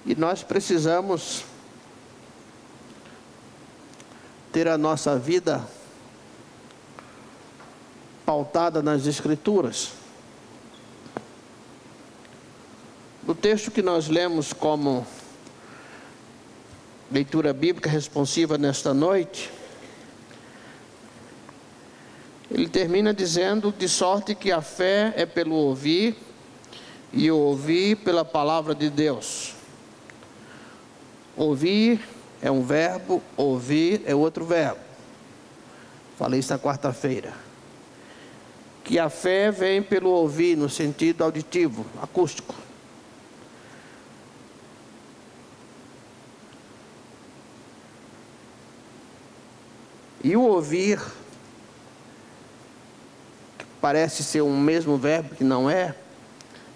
E nós precisamos ter a nossa vida pautada nas Escrituras. O texto que nós lemos como leitura bíblica responsiva nesta noite, ele termina dizendo: de sorte que a fé é pelo ouvir, e o ouvir pela palavra de Deus. Ouvir é um verbo, ouvir é outro verbo. Falei isso na quarta-feira. Que a fé vem pelo ouvir, no sentido auditivo, acústico. E o ouvir, que parece ser um mesmo verbo, que não é,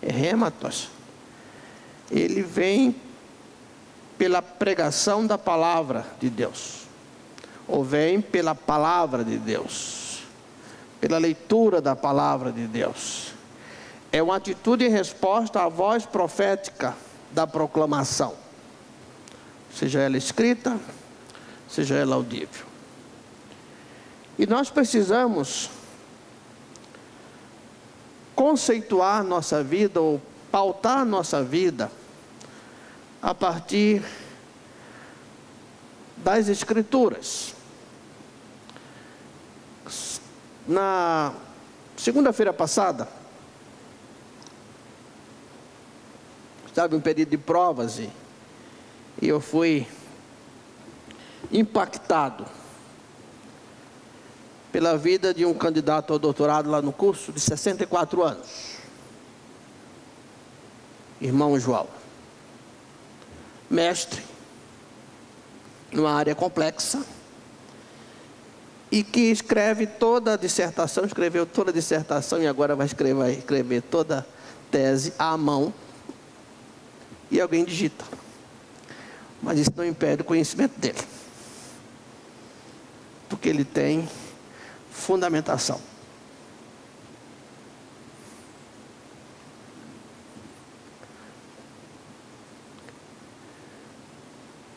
é rematos. Ele vem pela pregação da palavra de Deus, ou vem pela palavra de Deus, pela leitura da palavra de Deus. É uma atitude em resposta à voz profética da proclamação, seja ela escrita, seja ela audível. E nós precisamos conceituar nossa vida, ou pautar nossa vida, a partir das Escrituras. Na segunda-feira passada, estava em um período de provas e eu fui impactado pela vida de um candidato ao doutorado lá no curso, de 64 anos. Irmão João. Mestre, numa área complexa, e que escreve toda a dissertação, escreveu toda a dissertação e agora vai escrever toda a tese à mão, e alguém digita. Mas isso não impede o conhecimento dele, porque ele tem fundamentação.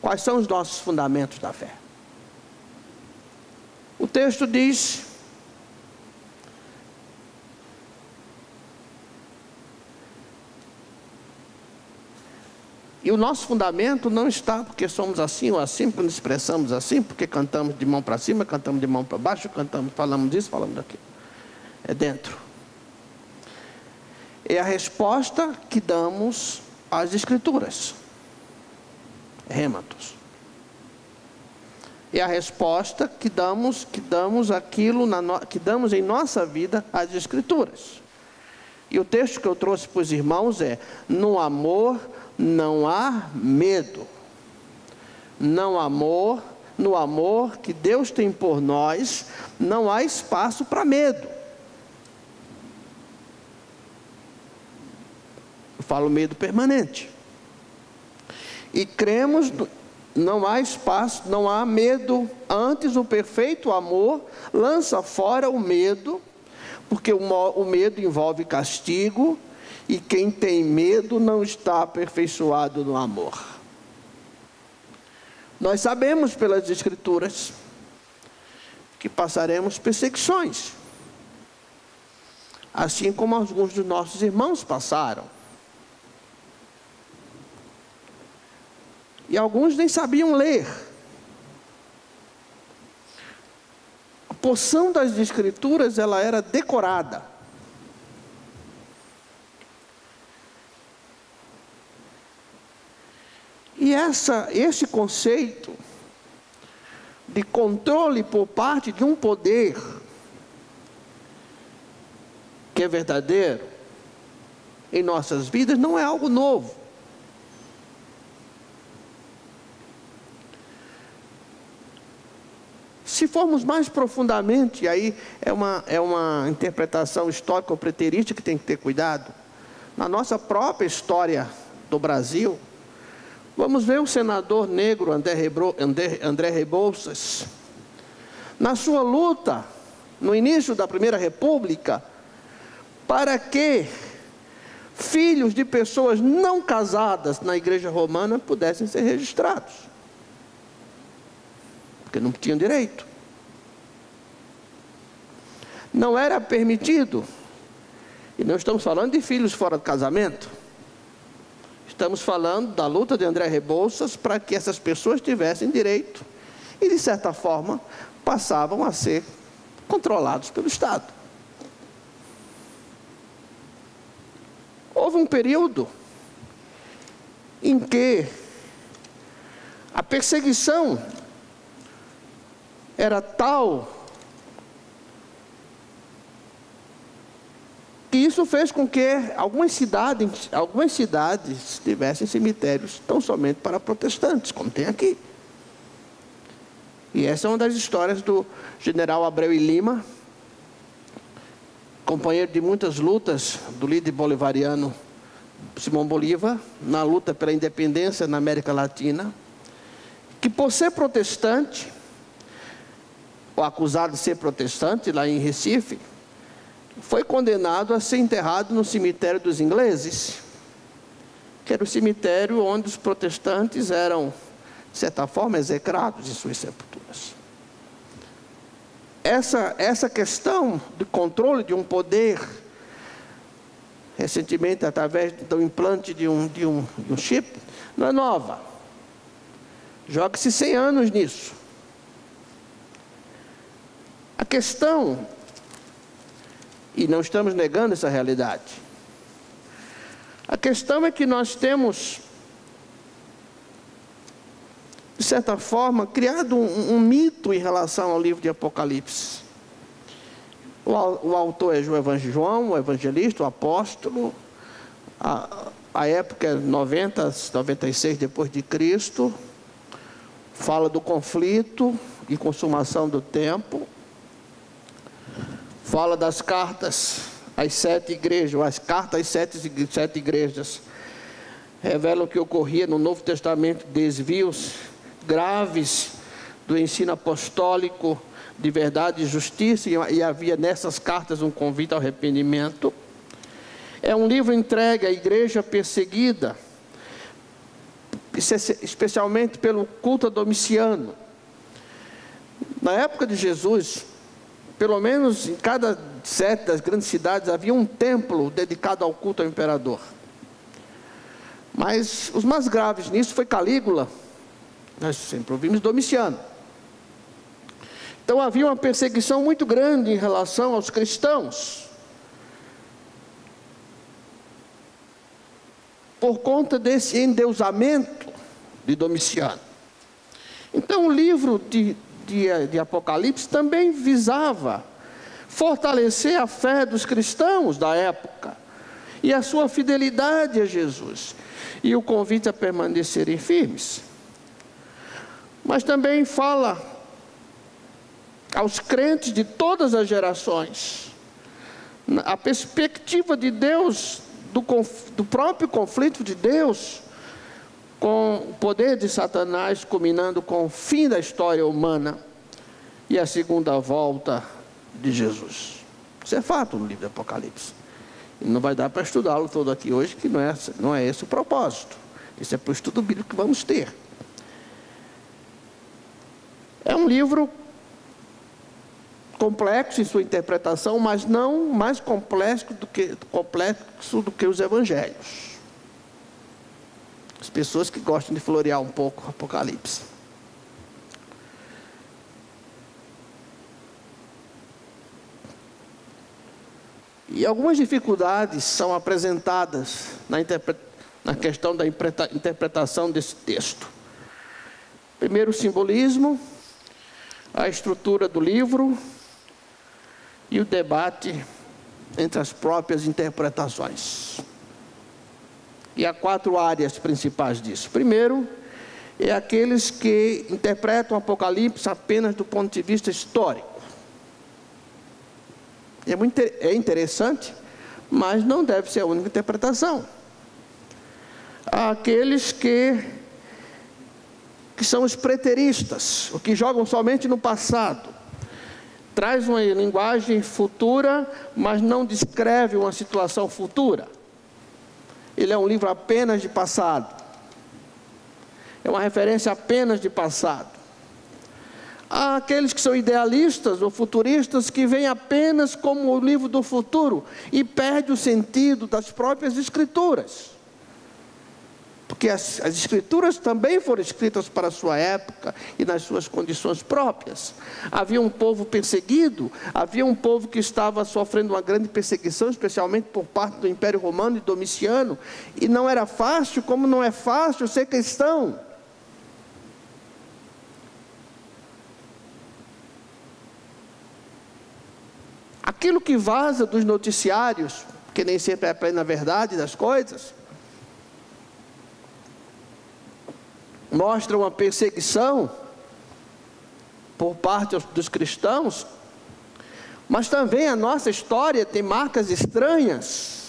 Quais são os nossos fundamentos da fé? O texto diz: e o nosso fundamento não está porque somos assim ou assim, porque nos expressamos assim, porque cantamos de mão para cima, cantamos de mão para baixo, falamos disso, falamos daquilo. É dentro. É a resposta que damos às Escrituras. Rematos. É a resposta que damos que damos em nossa vida às Escrituras. E o texto que eu trouxe para os irmãos é: no amor não há medo. No amor que Deus tem por nós, não há espaço para medo. Eu falo medo permanente. E cremos, não há espaço, não há medo. Antes, o perfeito amor lança fora o medo, porque o medo envolve castigo, e quem tem medo não está aperfeiçoado no amor. Nós sabemos pelas Escrituras que passaremos perseguições, assim como alguns dos nossos irmãos passaram. E alguns nem sabiam ler. A porção das Escrituras, ela era decorada. E esse conceito de controle por parte de um poder que é verdadeiro em nossas vidas não é algo novo. Se formos mais profundamente, aí é uma interpretação histórica ou preterista que tem que ter cuidado. Na nossa própria história do Brasil, vamos ver o senador negro André Rebouças, na sua luta, no início da Primeira República, para que filhos de pessoas não casadas na igreja romana pudessem ser registrados, porque não tinham direito. Não era permitido, e não estamos falando de filhos fora do casamento, estamos falando da luta de André Rebouças para que essas pessoas tivessem direito, e de certa forma passavam a ser controlados pelo Estado. Houve um período em que a perseguição era tal que isso fez com que algumas cidades tivessem cemitérios tão somente para protestantes, como tem aqui. E essa é uma das histórias do general Abreu e Lima, companheiro de muitas lutas do líder bolivariano Simão Bolívar, na luta pela independência na América Latina, que por ser protestante, ou acusado de ser protestante lá em Recife, foi condenado a ser enterrado no cemitério dos ingleses, que era o cemitério onde os protestantes eram, de certa forma, execrados em suas sepulturas. Essa questão do controle de um poder, recentemente através do implante de um chip, não é nova. Joga-se 100 anos nisso. A questão, e não estamos negando essa realidade, a questão é que nós temos, de certa forma, criado um mito em relação ao livro de Apocalipse. O autor é João, o evangelista, o apóstolo. A época é 90, 96 depois de Cristo. Fala do conflito e consumação do tempo. Fala das cartas às 7 igrejas, ou as cartas às 7 igrejas. Revelam que ocorria no Novo Testamento desvios graves do ensino apostólico de verdade e justiça, e havia nessas cartas um convite ao arrependimento. É um livro entregue à igreja perseguida, especialmente pelo culto a Domiciano. Na época de Jesus, pelo menos em cada 7 das grandes cidades havia um templo dedicado ao culto ao imperador. Mas os mais graves nisso foi Calígula. Nós sempre ouvimos Domiciano. Então havia uma perseguição muito grande em relação aos cristãos, por conta desse endeusamento de Domiciano. Então o livro de Apocalipse também visava fortalecer a fé dos cristãos da época e a sua fidelidade a Jesus, e o convite a permanecerem firmes. Mas também fala aos crentes de todas as gerações a perspectiva de Deus, do próprio conflito de Deus com o poder de Satanás, culminando com o fim da história humana e a segunda volta de Jesus. Isso é fato no livro do Apocalipse. E não vai dar para estudá-lo todo aqui hoje, que não é esse o propósito. Isso é para o estudo bíblico que vamos ter. É um livro complexo em sua interpretação, mas não mais complexo do que os evangelhos. As pessoas que gostam de florear um pouco o Apocalipse. E algumas dificuldades são apresentadas na questão da interpretação desse texto. Primeiro, o simbolismo, a estrutura do livro e o debate entre as próprias interpretações. E há 4 áreas principais disso. Primeiro, é aqueles que interpretam o Apocalipse apenas do ponto de vista histórico. É interessante, mas não deve ser a única interpretação. Há aqueles que são os preteristas, os que jogam somente no passado. Traz uma linguagem futura, mas não descreve uma situação futura. ele é um livro apenas de passado. É uma referência apenas de passado. Há aqueles que são idealistas ou futuristas que veem apenas como o livro do futuro e perde o sentido das próprias escrituras. Porque as escrituras também foram escritas para a sua época e nas suas condições próprias. Havia um povo perseguido, havia um povo que estava sofrendo uma grande perseguição, especialmente por parte do Império Romano e Domiciano, e não era fácil, como não é fácil ser cristão. Aquilo que vaza dos noticiários, que nem sempre é a plena verdade das coisas, mostra uma perseguição por parte dos cristãos, mas também a nossa história tem marcas estranhas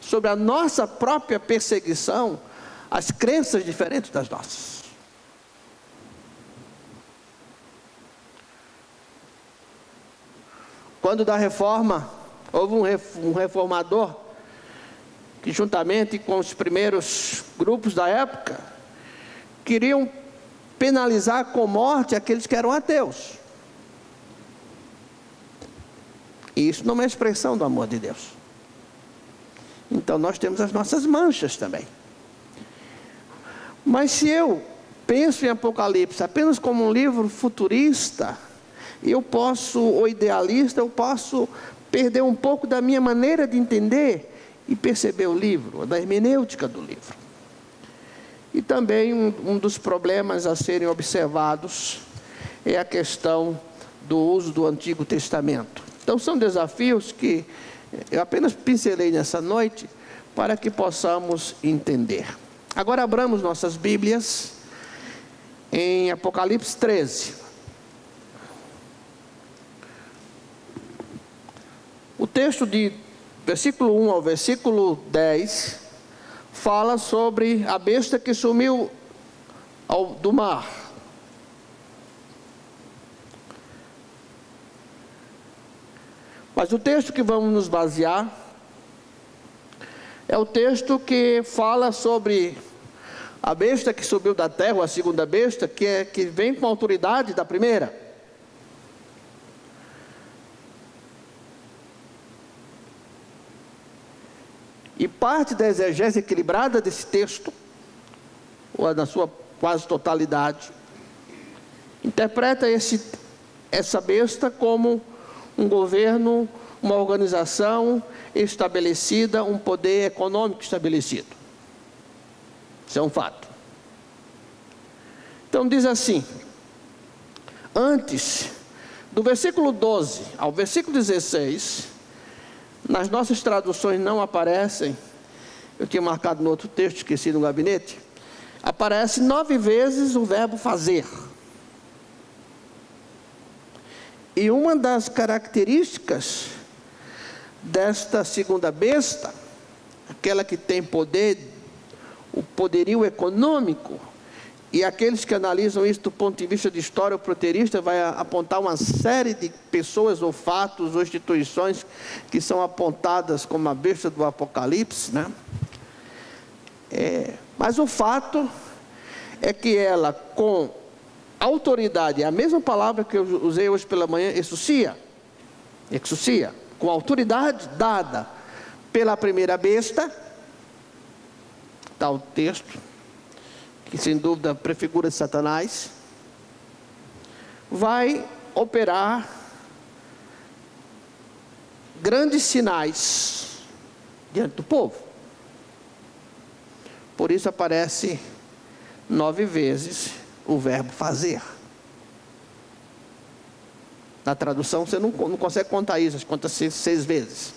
sobre a nossa própria perseguição, as crenças diferentes das nossas. Quando da reforma, houve um reformador que, juntamente com os primeiros grupos da época, queriam penalizar com morte aqueles que eram ateus. E isso não é uma expressão do amor de Deus. Então nós temos as nossas manchas também. Mas se eu penso em Apocalipse apenas como um livro futurista, ou idealista, eu posso perder um pouco da minha maneira de entender e perceber o livro, da hermenêutica do livro. E também um dos problemas a serem observados é a questão do uso do Antigo Testamento. Então são desafios que eu apenas pincelei nessa noite para que possamos entender. Agora abramos nossas Bíblias em Apocalipse 13. O texto de versículo 1 ao versículo 10 fala sobre a besta que sumiu do mar. Mas o texto que vamos nos basear é o texto que fala sobre a besta que subiu da terra, a segunda besta, que vem com a autoridade da primeira. E parte da exegese equilibrada desse texto, ou na sua quase totalidade, interpreta essa besta como um governo, uma organização estabelecida, um poder econômico estabelecido. Isso é um fato. Então diz assim, antes, do versículo 12 ao versículo 16, nas nossas traduções não aparecem, eu tinha marcado no outro texto, esqueci no gabinete, aparece 9 vezes o verbo fazer. E uma das características desta segunda besta, aquela que tem poder, o poderio econômico, e aqueles que analisam isso do ponto de vista de história, o proterista vai apontar uma série de pessoas ou fatos ou instituições que são apontadas como a besta do Apocalipse, né? Mas o fato é que ela, com autoridade, é a mesma palavra que eu usei hoje pela manhã, exousia, com autoridade dada pela primeira besta, está o texto, que sem dúvida prefigura Satanás, vai operar grandes sinais diante do povo. Por isso aparece 9 vezes o verbo fazer. Na tradução você não consegue contar isso, você conta 6 vezes.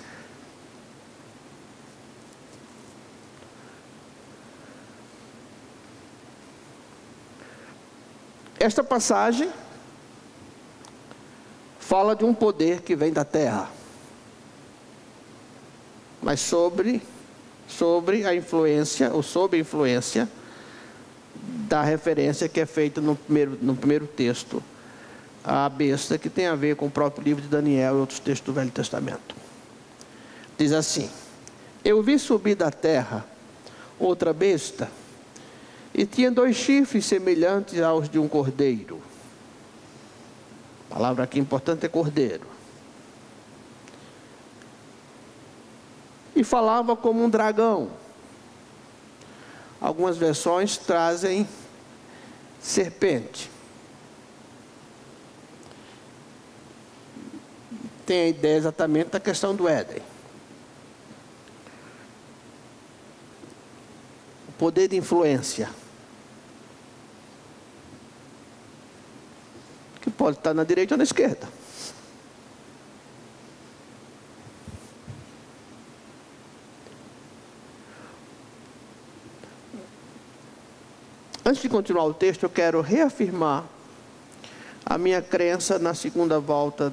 Esta passagem fala de um poder que vem da terra, mas sobre a influência, ou sob a influência da referência que é feita no primeiro texto, a besta, que tem a ver com o próprio livro de Daniel e outros textos do Velho Testamento. Diz assim: Eu vi subir da terra outra besta, e tinha 2 chifres semelhantes aos de um cordeiro. A palavra aqui importante é cordeiro. E falava como um dragão. Algumas versões trazem serpente. Tem a ideia exatamente da questão do Éden. O poder de influência. Que pode estar na direita ou na esquerda. Antes de continuar o texto, eu quero reafirmar a minha crença na segunda volta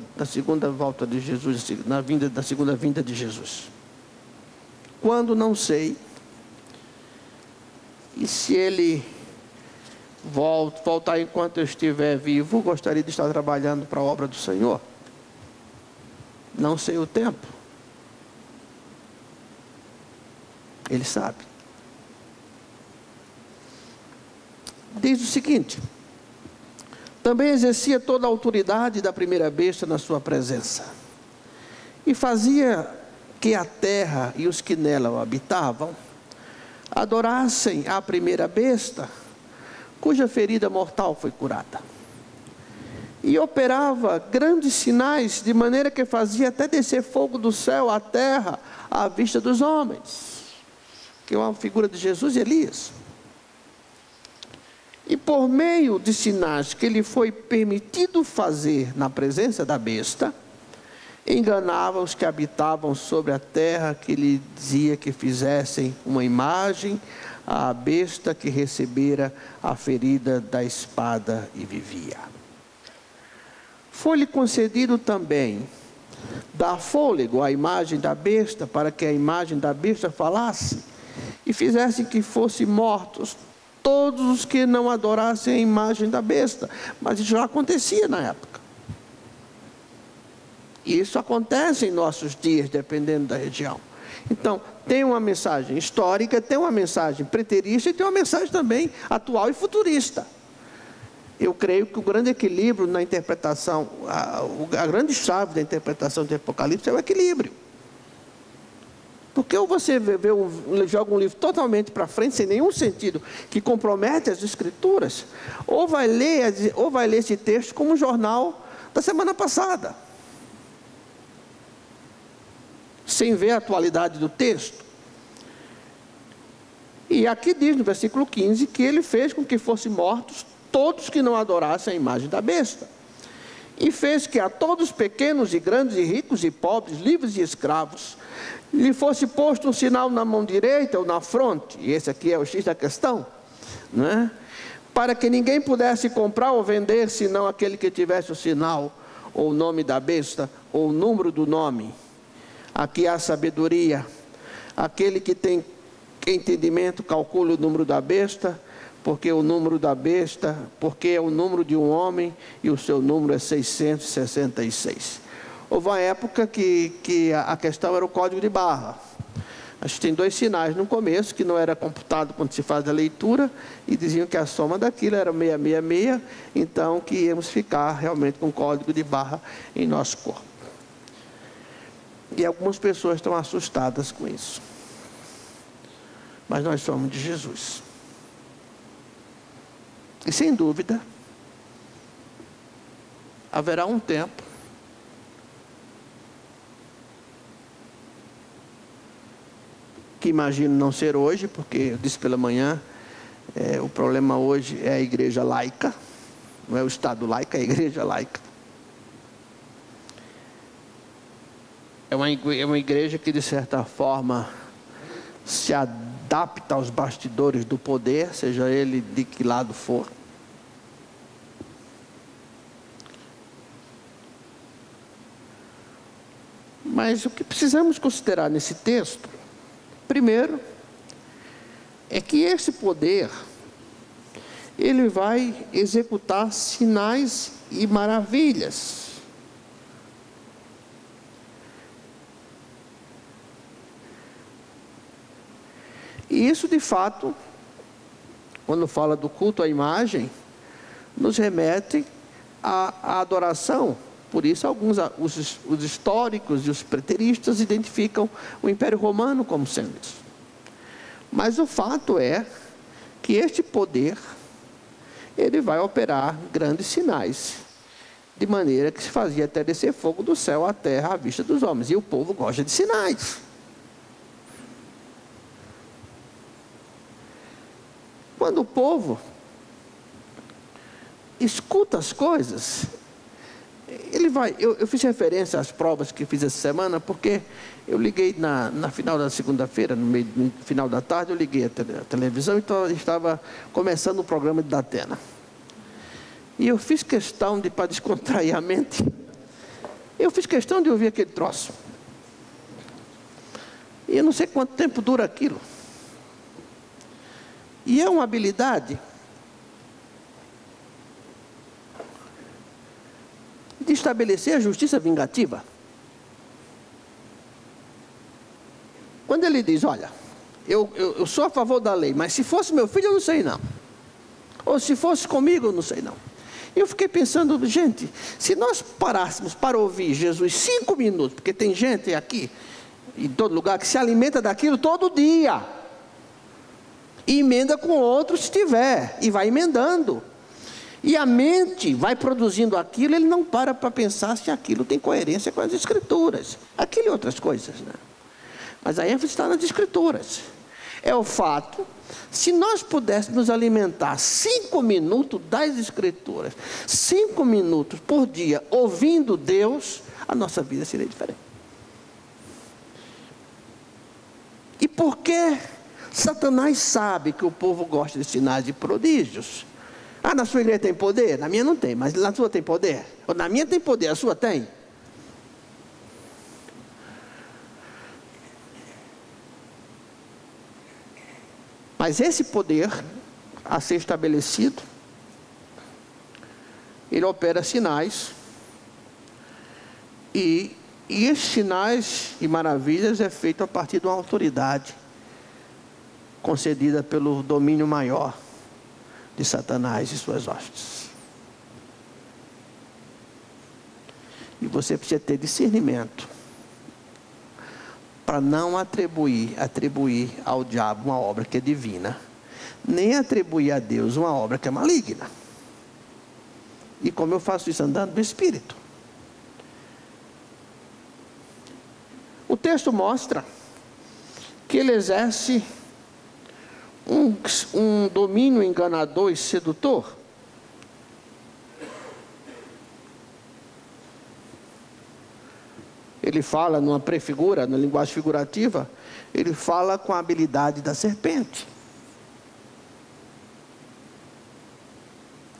de Jesus, na segunda vinda de Jesus. Quando não sei, e se ele voltar enquanto eu estiver vivo, gostaria de estar trabalhando para a obra do Senhor. Não sei o tempo. Ele sabe. Diz o seguinte: também exercia toda a autoridade da primeira besta na sua presença, e fazia que a terra e os que nela habitavam adorassem a primeira besta, cuja ferida mortal foi curada. E operava grandes sinais, de maneira que fazia até descer fogo do céu à terra, à vista dos homens. Que é uma figura de Jesus e Elias. E por meio de sinais que lhe foi permitido fazer na presença da besta, enganava os que habitavam sobre a terra, que lhe dizia que fizessem uma imagem à besta que recebera a ferida da espada e vivia. Foi-lhe concedido também dar fôlego à imagem da besta, para que a imagem da besta falasse, e fizesse que fossem mortos todos os que não adorassem a imagem da besta. Mas isso já acontecia na época. E isso acontece em nossos dias, dependendo da região. Então, tem uma mensagem histórica, tem uma mensagem preterista e tem uma mensagem também atual e futurista. Eu creio que o grande equilíbrio na interpretação, a grande chave da interpretação de Apocalipse é o equilíbrio. Porque ou você joga um livro totalmente para frente, sem nenhum sentido, que compromete as Escrituras, ou vai ler esse texto como um jornal da semana passada, sem ver a atualidade do texto. E aqui diz no versículo 15, que ele fez com que fossem mortos todos que não adorassem a imagem da besta. E fez que a todos, pequenos e grandes, e ricos e pobres, livres e escravos, lhe fosse posto um sinal na mão direita ou na fronte, e esse aqui é o X da questão, não é? Para que ninguém pudesse comprar ou vender, senão aquele que tivesse o sinal, ou o nome da besta, ou o número do nome. Aqui há sabedoria. Aquele que tem entendimento, calcule o número da besta, porque o número da besta, porque é o número de um homem, e o seu número é 666. Houve uma época que a questão era o código de barra. Acho que tem 2 sinais no começo, que não era computado quando se faz a leitura, e diziam que a soma daquilo era 666, então que íamos ficar realmente com código de barra em nosso corpo. E algumas pessoas estão assustadas com isso. Mas nós somos de Jesus. E sem dúvida, haverá um tempo que imagino não ser hoje, porque eu disse pela manhã, o problema hoje é a igreja laica, não é o Estado laico, é a igreja laica. É uma igreja que, de certa forma, se adapta aos bastidores do poder, seja ele de que lado for. Mas o que precisamos considerar nesse texto, primeiro, é que esse poder, ele vai executar sinais e maravilhas. E isso, de fato, quando fala do culto à imagem, nos remete à adoração. Por isso, os históricos e os preteristas identificam o Império Romano como sendo isso. Mas o fato é que este poder, ele vai operar grandes sinais, de maneira que se fazia até descer fogo do céu à terra à vista dos homens. E o povo gosta de sinais. Quando o povo escuta as coisas, ele vai... Eu fiz referência às provas que fiz essa semana, porque eu liguei na final da segunda-feira, no final da tarde, eu liguei a televisão, então eu estava começando o programa de Datena. E eu fiz questão para descontrair a mente, eu fiz questão de ouvir aquele troço. E eu não sei quanto tempo dura aquilo. E é uma habilidade de estabelecer a justiça vingativa. Quando ele diz, olha, eu sou a favor da lei, mas se fosse meu filho eu não sei não. Ou se fosse comigo eu não sei não. E eu fiquei pensando, gente, se nós parássemos para ouvir Jesus 5 minutos, porque tem gente aqui, em todo lugar, que se alimenta daquilo todo dia. E emenda com outro se tiver, e vai emendando. E a mente vai produzindo aquilo, ele não para pensar se aquilo tem coerência com as Escrituras. Aquilo e outras coisas, né? Mas a ênfase está nas Escrituras. É o fato, se nós pudéssemos nos alimentar 5 minutos das Escrituras, 5 minutos por dia, ouvindo Deus, a nossa vida seria diferente. E por que Satanás sabe que o povo gosta de sinais e prodígios? Ah, na sua igreja tem poder? Na minha não tem, mas na sua tem poder? Ou na minha tem poder, a sua tem? Mas esse poder a ser estabelecido, ele opera sinais, e esses sinais e maravilhas é feito a partir de uma autoridade concedida pelo domínio maior de Satanás e suas hostes. E você precisa ter discernimento para não atribuir ao diabo uma obra que é divina, nem atribuir a Deus uma obra que é maligna. E como eu faço isso? Andando no Espírito. O texto mostra que ele exerce um domínio enganador e sedutor. Ele fala numa prefigura, na linguagem figurativa, ele fala com a habilidade da serpente.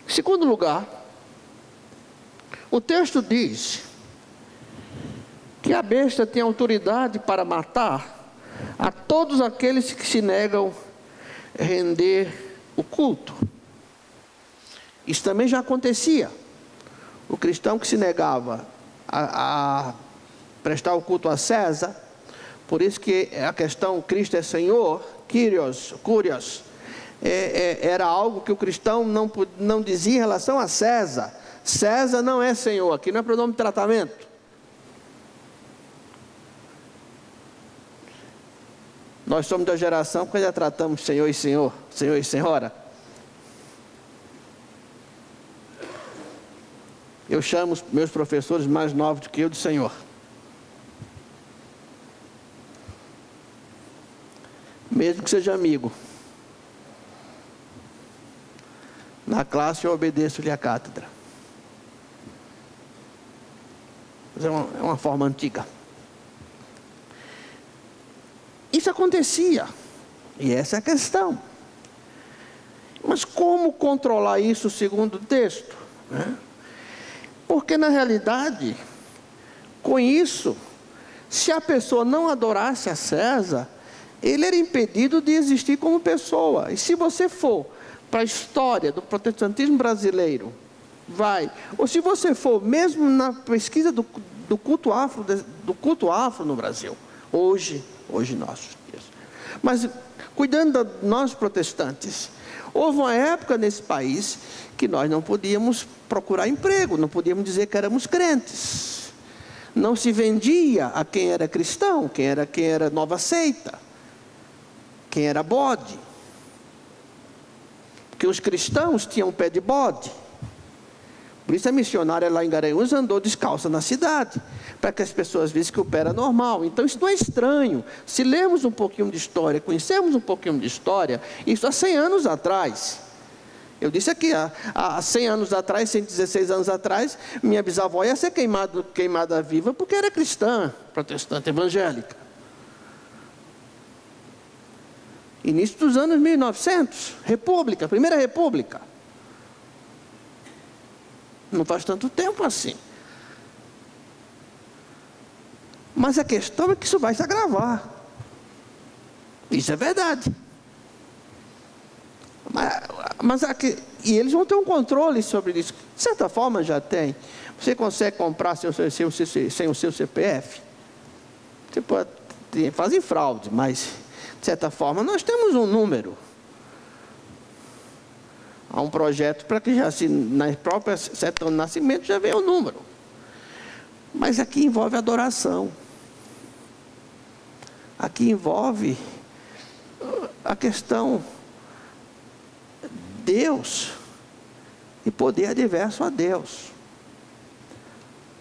Em segundo lugar, o texto diz que a besta tem autoridade para matar a todos aqueles que se negam a render o culto. Isso também já acontecia. O cristão que se negava a prestar o culto a César, por isso que a questão Cristo é Senhor, Kyrios, era algo que o cristão não dizia em relação a César. César não é Senhor, aqui não é pronome de tratamento. Nós somos da geração que já tratamos Senhor e Senhor, Senhor e Senhora. Eu chamo os meus professores mais novos do que eu de Senhor. Mesmo que seja amigo. Na classe eu obedeço-lhe a cátedra. Mas é uma forma antiga. Isso acontecia. E essa é a questão. Mas como controlar isso segundo o texto? Porque na realidade, com isso, se a pessoa não adorasse a César, ele era impedido de existir como pessoa. E se você for para a história do protestantismo brasileiro, ou se você for mesmo na pesquisa do culto afro no Brasil, hoje nossos dias. Mas cuidando de nós protestantes. Houve uma época nesse país que nós não podíamos procurar emprego, não podíamos dizer que éramos crentes. Não se vendia a quem era cristão, quem era nova seita, quem era bode. Porque os cristãos tinham pé de bode. Por isso a missionária lá em Garanhuns andou descalça na cidade, para que as pessoas vissem que o pé era normal. Então isso não é estranho. Se lermos um pouquinho de história, conhecermos um pouquinho de história, isso há 100 anos atrás. Eu disse aqui, há 100 anos atrás, 116 anos atrás, minha bisavó ia ser queimada viva porque era cristã, protestante, evangélica. Início dos anos 1900, República, Primeira República. Não faz tanto tempo assim. Mas a questão é que isso vai se agravar. Isso é verdade. Mas aqui, e eles vão ter um controle sobre isso. De certa forma já tem. Você consegue comprar sem o seu CPF? Você pode, fazem fraude, mas de certa forma nós temos um número. Há um projeto para que já na própria certidão de nascimento já venha o número. Mas aqui envolve adoração. Aqui envolve a questão Deus e poder adverso a Deus.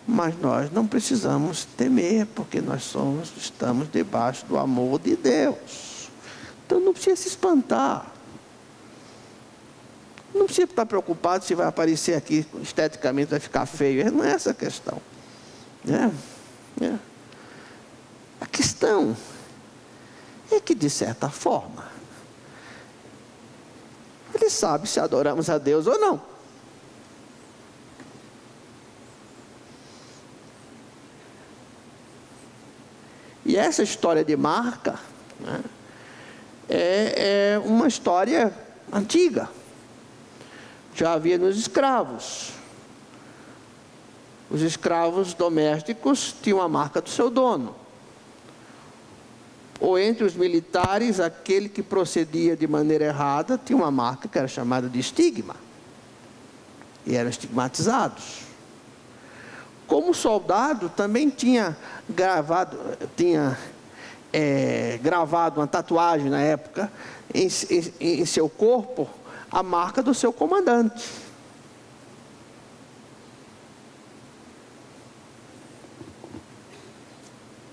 Mas nós não precisamos temer, porque nós estamos debaixo do amor de Deus. Então não precisa se espantar. Não precisa estar preocupado se vai aparecer aqui, esteticamente vai ficar feio. Não é essa a questão. A questão é que, de certa forma, ele sabe se adoramos a Deus ou não. E essa história de Marca, né, é uma história antiga. Já havia nos escravos. Os escravos domésticos tinham a marca do seu dono. Ou entre os militares, aquele que procedia de maneira errada tinha uma marca que era chamada de estigma. E eram estigmatizados. Como soldado, também tinha gravado uma tatuagem na época em seu corpo, a marca do seu comandante.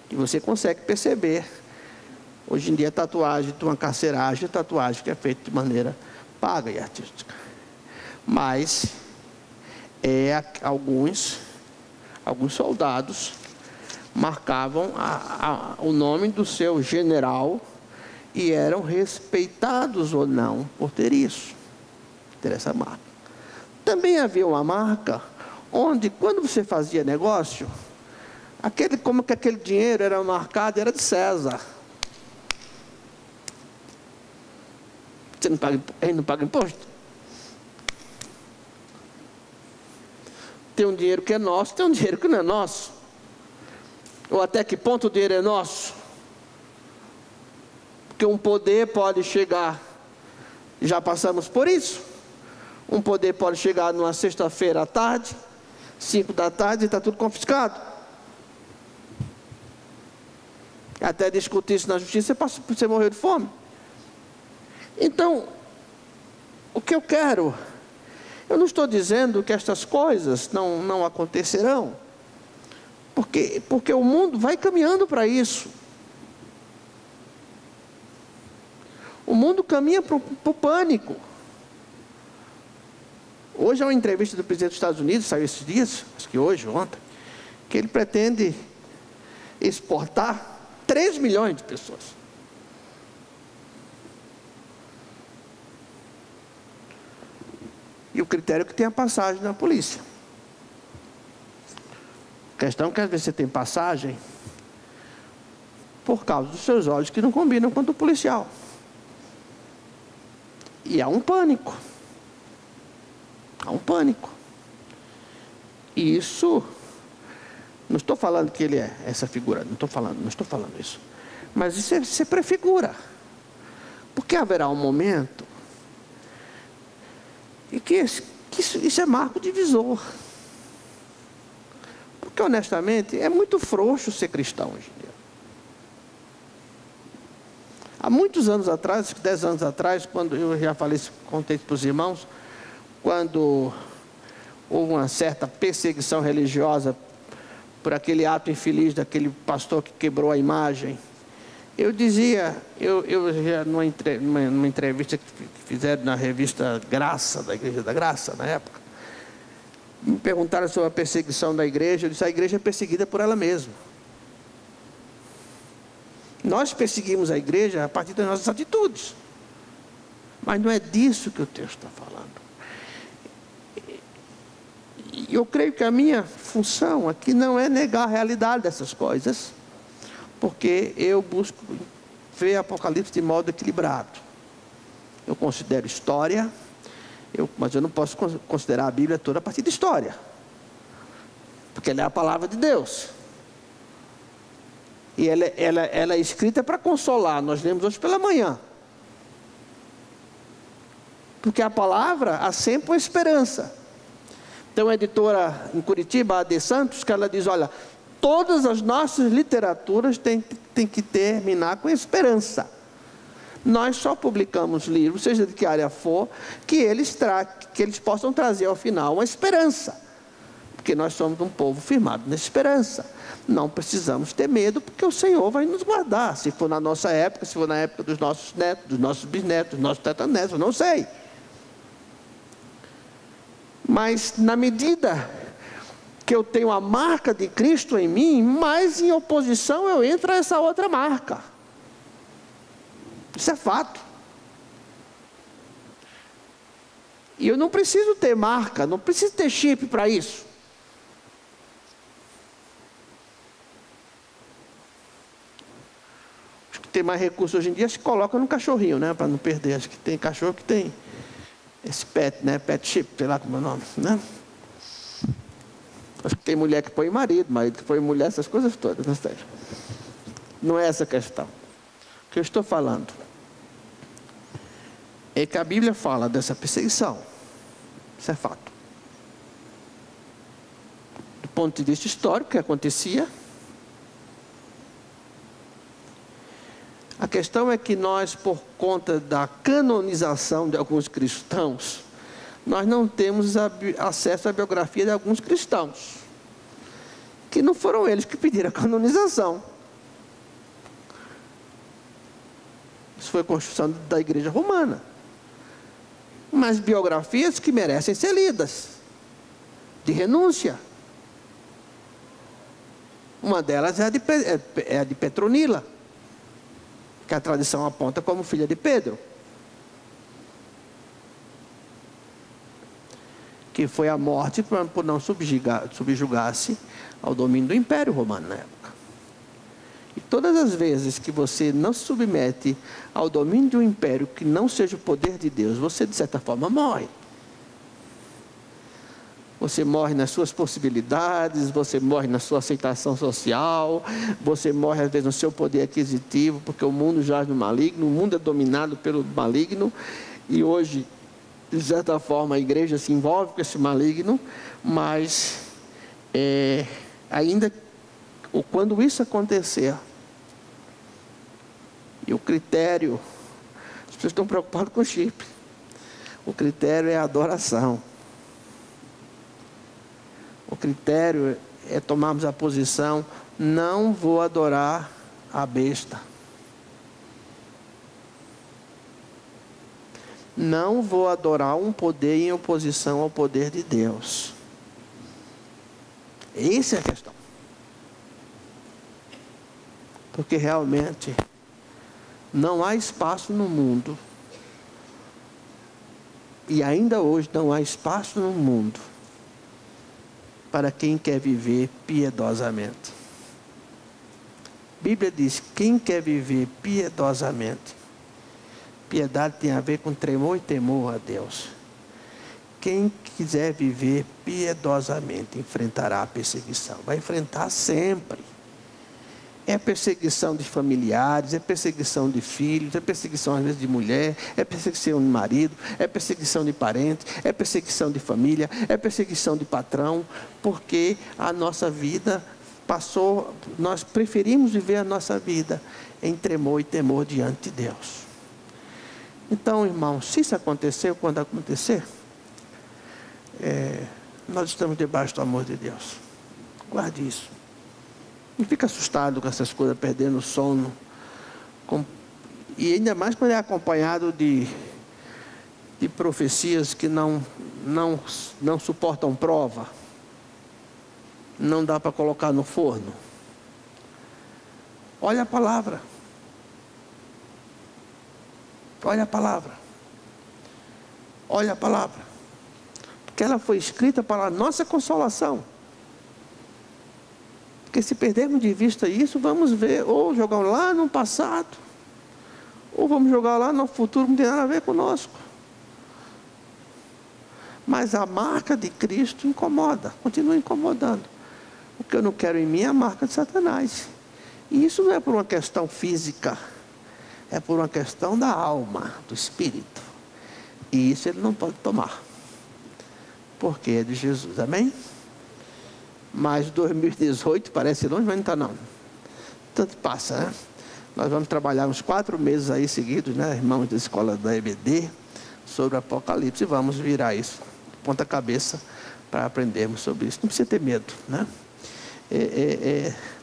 E você consegue perceber. Hoje em dia, tatuagem de uma carceragem, tatuagem que é feita de maneira paga e artística. Mas alguns soldados marcavam o nome do seu general e eram respeitados ou não por ter isso, ter essa marca. Também havia uma marca onde, quando você fazia negócio, como que aquele dinheiro era marcado, era de César. Ele não paga imposto? Tem um dinheiro que é nosso, tem um dinheiro que não é nosso. Ou até que ponto o dinheiro é nosso? Porque um poder pode chegar, já passamos por isso. Um poder pode chegar numa sexta-feira à tarde, 5 da tarde, e está tudo confiscado. Até discutir isso na justiça, você morreu de fome. Então, o que eu quero, eu não estou dizendo que estas coisas não acontecerão, porque o mundo vai caminhando para isso. O mundo caminha para o pânico. Hoje há uma entrevista do presidente dos Estados Unidos, saiu esses dias, acho que hoje, ontem, que ele pretende exportar 3 milhões de pessoas. E o critério é que tem a passagem na polícia. A questão é que às vezes você tem passagem por causa dos seus olhos que não combinam com o do policial. E há um pânico. Há um pânico. E isso, não estou falando que ele é essa figura, não estou falando isso. Mas isso é prefigura. Porque haverá um momento em que isso é marco divisor. Porque, honestamente, é muito frouxo ser cristão hoje em dia. Há muitos anos atrás, 10 anos atrás, quando eu já falei, contei para os irmãos, quando houve uma certa perseguição religiosa por aquele ato infeliz daquele pastor que quebrou a imagem, eu dizia, eu já numa entrevista que fizeram na revista Graça, da Igreja da Graça, na época, me perguntaram sobre a perseguição da igreja. Eu disse: a igreja é perseguida por ela mesma. Nós perseguimos a igreja a partir das nossas atitudes, mas não é disso que o texto está falando. E eu creio que a minha função aqui não é negar a realidade dessas coisas, porque eu busco ver Apocalipse de modo equilibrado. Eu considero história, mas eu não posso considerar a Bíblia toda a partir de história, porque ela é a palavra de Deus. E ela é escrita para consolar. Nós lemos hoje pela manhã. Porque a palavra há sempre uma esperança. Tem uma editora em Curitiba, a AD Santos, que ela diz: olha, todas as nossas literaturas têm que terminar com esperança. Nós só publicamos livros, seja de que área for, que eles possam trazer ao final uma esperança. Porque nós somos um povo firmado na esperança. Não precisamos ter medo, porque o Senhor vai nos guardar. Se for na nossa época, se for na época dos nossos netos, dos nossos bisnetos, dos nossos tataranetos, eu não sei. Mas na medida que eu tenho a marca de Cristo em mim, mais em oposição eu entro a essa outra marca. Isso é fato. E eu não preciso ter marca, não preciso ter chip para isso. Os que tem mais recursos hoje em dia se coloca no cachorrinho, né? Para não perder. Acho que tem cachorro que tem esse pet, né? Pet chip, sei lá como é o nome, né? Acho que tem mulher que põe marido que põe mulher, essas coisas todas, não sei. Não é essa a questão. O que eu estou falando é que a Bíblia fala dessa perseguição. Isso é fato. Do ponto de vista histórico, que acontecia. A questão é que nós, por conta da canonização de alguns cristãos, nós não temos acesso à biografia de alguns cristãos, que não foram eles que pediram a canonização. Isso foi a construção da Igreja Romana. Mas biografias que merecem ser lidas, de renúncia. Uma delas é a de Petronila, que a tradição aponta como filha de Pedro, que foi a morte por não subjugar-se ao domínio do Império Romano na época. E todas as vezes que você não se submete ao domínio de um império que não seja o poder de Deus, você de certa forma morre. Você morre nas suas possibilidades, você morre na sua aceitação social, você morre às vezes no seu poder aquisitivo, porque o mundo jaz no maligno, o mundo é dominado pelo maligno, e hoje, de certa forma, a igreja se envolve com esse maligno, mas quando isso acontecer, e o critério, as pessoas estão preocupadas com o chip, o critério é a adoração. O critério é tomarmos a posição: não vou adorar a besta. Não vou adorar um poder em oposição ao poder de Deus. Essa é a questão. Porque realmente não há espaço no mundo, e ainda hoje não há espaço no mundo, para quem quer viver piedosamente. A Bíblia diz: quem quer viver piedosamente. Piedade tem a ver com tremor e temor a Deus. Quem quiser viver piedosamente enfrentará a perseguição. Vai enfrentar sempre. É perseguição de familiares, é perseguição de filhos, é perseguição às vezes de mulher, é perseguição de marido, é perseguição de parentes, é perseguição de família, é perseguição de patrão, porque a nossa vida passou, nós preferimos viver a nossa vida em tremor e temor diante de Deus. Então, irmãos, se isso acontecer, quando acontecer, nós estamos debaixo do amor de Deus. Guarde isso. Não fica assustado com essas coisas, perdendo o sono. E ainda mais quando é acompanhado de profecias que não suportam prova. Não dá para colocar no forno. Olha a palavra. Olha a palavra. Olha a palavra. Porque ela foi escrita para a nossa consolação. Porque se perdermos de vista isso, vamos ver, ou jogar lá no passado, ou vamos jogar lá no futuro, não tem nada a ver conosco. Mas a marca de Cristo incomoda, continua incomodando. O que eu não quero em mim é a marca de Satanás. E isso não é por uma questão física, é por uma questão da alma, do espírito. E isso ele não pode tomar, porque é de Jesus, amém? Mas 2018 parece longe, mas não está não. Tanto passa, né? Nós vamos trabalhar uns 4 meses aí seguidos, né, irmãos da escola da EBD, sobre o Apocalipse, e vamos virar isso, ponta cabeça, para aprendermos sobre isso. Não precisa ter medo, né?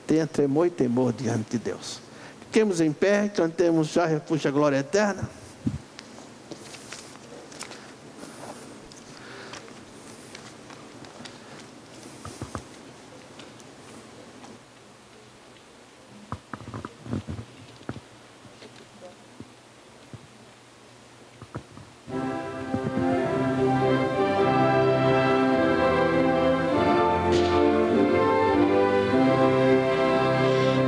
Tenha tremor e temor diante de Deus. Fiquemos em pé, cantemos Já Refúgio a Glória Eterna.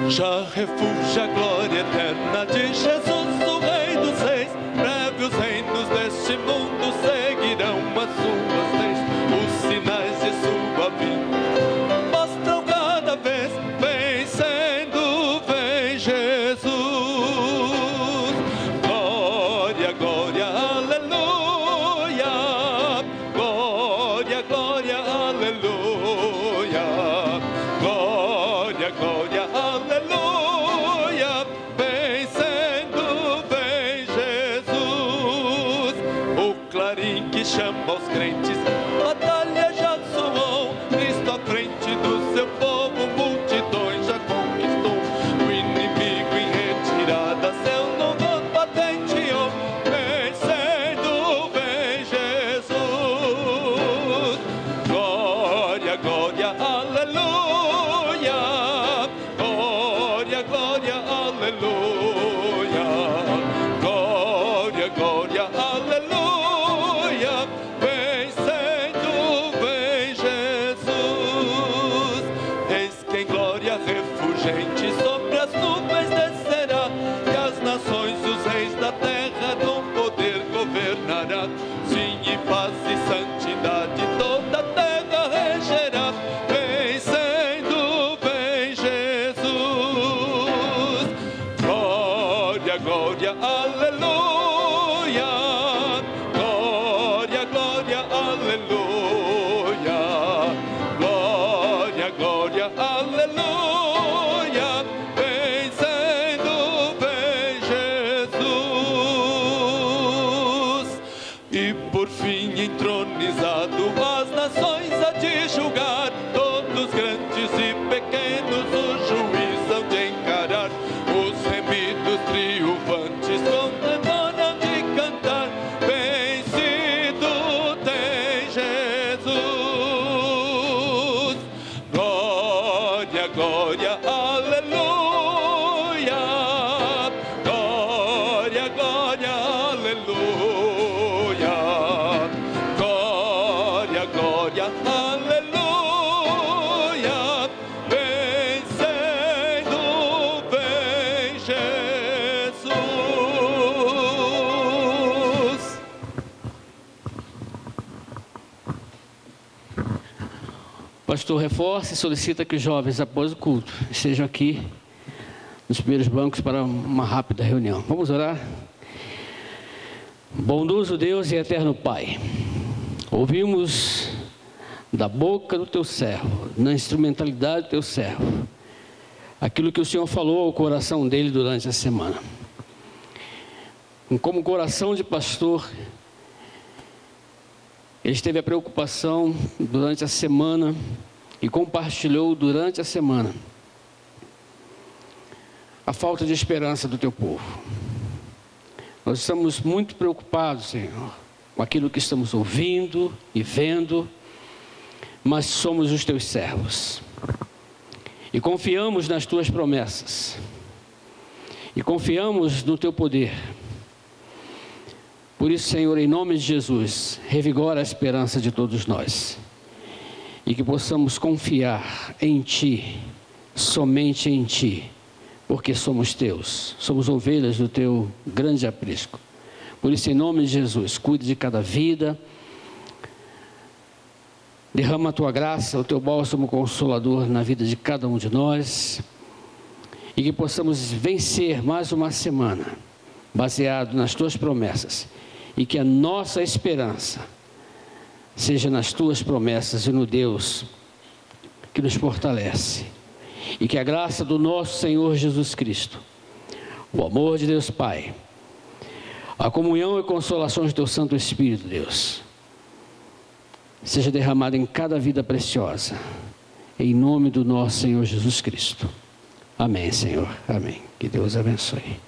Já refúgio a glória eterna de Jesus, o Rei dos Reis. Breve os reinos deste mundo seguirão as suas leis. Os sinais de sua vinda mostram cada vez, vencendo, vem Jesus. Glória, glória, aleluia. Glória, glória, aleluia. Glória, glória, aleluia. Chama os crentes, batalha já soou. Cristo à frente do seu povo, multidões já conquistou. O inimigo em retirada, seu novo patenteou. Vencendo, vem Jesus. Glória, glória, aleluia. Glória, glória, aleluia. Glória, glória, aleluia. Refugente sobre as nuvens descerá, e as nações, os reis da terra, com poder governará. Sim, em paz e santidade toda a terra regerá. Vencendo, vem Jesus. Glória, glória, aleluia. Glória, glória, aleluia. Glória, glória, aleluia. Entronizado, as nações a te julgar, todos grandes e pequenos o juiz hão de encarar. Os remidos triunfantes com temor hão de cantar. Vencido tem Jesus. Glória, glória, aleluia. Glória, glória, aleluia. Glória, aleluia, vencendo, vem Jesus. Pastor reforça e solicita que os jovens, após o culto, estejam aqui nos primeiros bancos para uma rápida reunião. Vamos orar? Bondoso Deus e eterno Pai, ouvimos da boca do Teu servo, na instrumentalidade do Teu servo, aquilo que o Senhor falou ao coração dele durante a semana. Como coração de pastor, ele teve a preocupação durante a semana e compartilhou durante a semana a falta de esperança do Teu povo. Nós estamos muito preocupados, Senhor, com aquilo que estamos ouvindo e vendo, mas somos os Teus servos e confiamos nas Tuas promessas e confiamos no Teu poder. Por isso, Senhor, em nome de Jesus, revigora a esperança de todos nós e que possamos confiar em Ti, somente em Ti, porque somos Teus, somos ovelhas do Teu grande aprisco. Por isso, em nome de Jesus, cuide de cada vida, derrama a Tua graça, o Teu bálsamo consolador na vida de cada um de nós e que possamos vencer mais uma semana, baseado nas Tuas promessas, e que a nossa esperança seja nas Tuas promessas e no Deus que nos fortalece. E que a graça do nosso Senhor Jesus Cristo, o amor de Deus Pai, a comunhão e consolação de Teu Santo Espírito, Deus, seja derramada em cada vida preciosa, em nome do nosso Senhor Jesus Cristo. Amém, Senhor. Amém. Que Deus abençoe.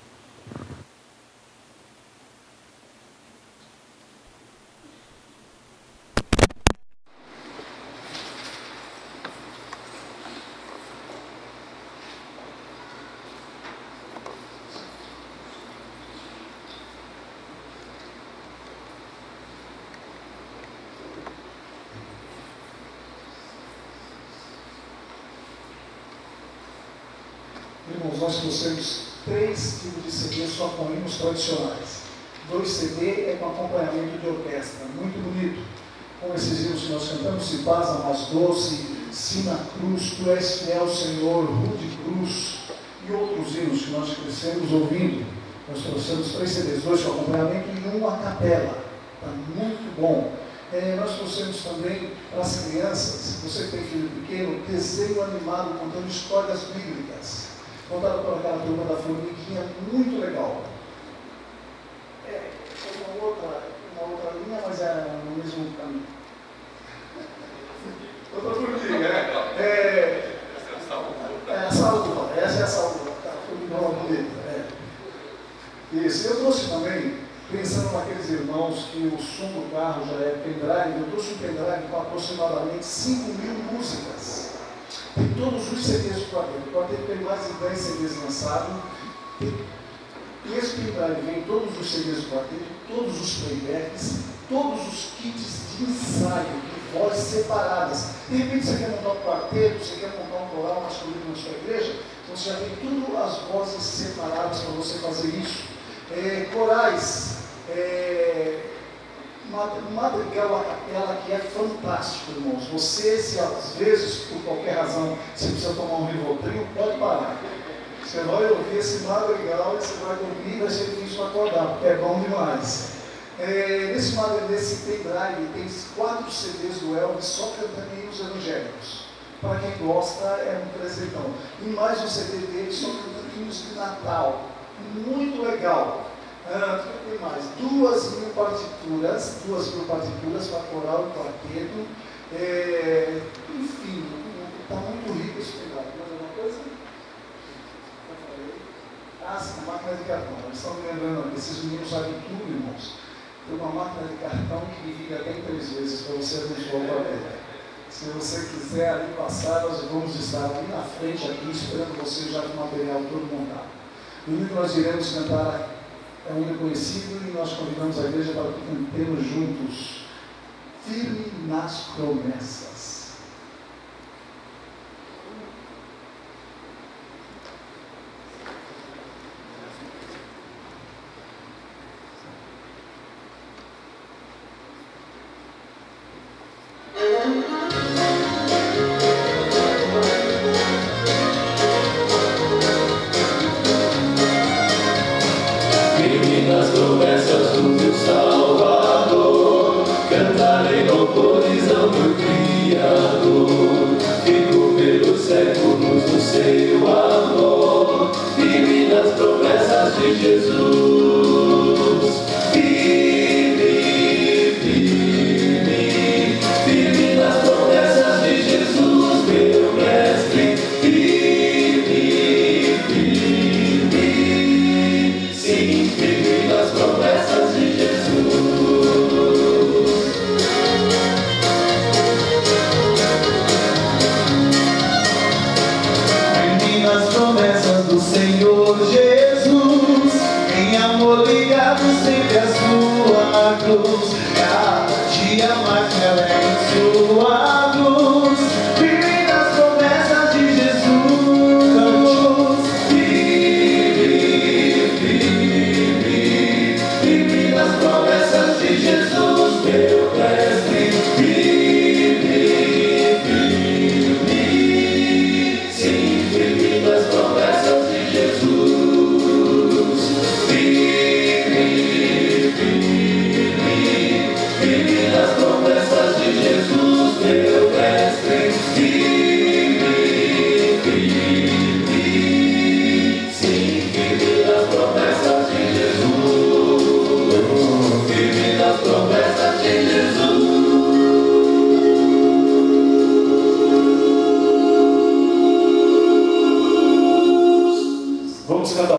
Irmãos, nós trouxemos 3 tipos de CD só com hinos tradicionais. 2 CD é com acompanhamento de orquestra, muito bonito. Com esses hinos que nós cantamos, Se Paz a Mais Doce, Sina Cruz, Tu És Fiel Senhor, Rude Cruz, e outros hinos que nós crescemos ouvindo. Nós trouxemos 3 CDs, 2 com acompanhamento e 1 a capela. Está muito bom. Nós trouxemos também para as crianças, se você tem filho pequeno, desenho animado contando histórias bíblicas. Contaram por aquela turma da formiguinha, muito legal. É uma outra linha, mas é no mesmo caminho. Outra formiga, a saúva, essa é a saúva, tá? Formigão bonita, Isso, eu trouxe também, pensando naqueles irmãos que o som do carro já é pendrive, eu trouxe um pendrive com aproximadamente 5.000 músicas. Tem todos os CDs do quarteto. O quarteto tem mais de 10 CDs lançados. E esse pendrive vem todos os CDs do quarteto, todos os playbacks, todos os kits de ensaio, de vozes separadas. De repente você quer montar um quarteto, você quer montar um coral masculino na sua igreja, então você já tem tudo as vozes separadas para você fazer isso. Corais, madrigal a capela, que é fantástico, irmãos. Você, se às vezes, por qualquer razão, você precisa tomar um Rivotril, pode parar. Você vai ouvir esse madrigal e você vai dormir, vai ser difícil para acordar, porque é bom demais. Nesse pendrive tem 4 CDs do Elvis só cantando hinos evangélicos. Para quem gosta, é um presentão. E mais um CD dele só cantando hinos de Natal. Muito legal. Tem mais 2.000 partituras para coral e quarteto. Enfim, está muito rico esse pendrive. Mais alguma coisa? Sim, a máquina de cartão. Eles estão me lembrando aqui, esses meninos sabem tudo, irmãos. Tem uma máquina de cartão que divide até em 3 vezes para você abençoar o papel. Se você quiser ali passar, nós vamos estar ali na frente, aqui, esperando você já com o material todo montado. O hino que nós iremos cantar é um hino conhecido e nós convidamos a igreja para que cantemos juntos. Firme nas promessas. confiando, fico pelos séculos no seu amor, firme nas promessas de Jesus. Firme nas promessas de Jesus, meu mestre. Sim, firme nas promessas de Jesus. Firme nas promessas do Senhor Jesus, em amor ligado sempre à sua cruz.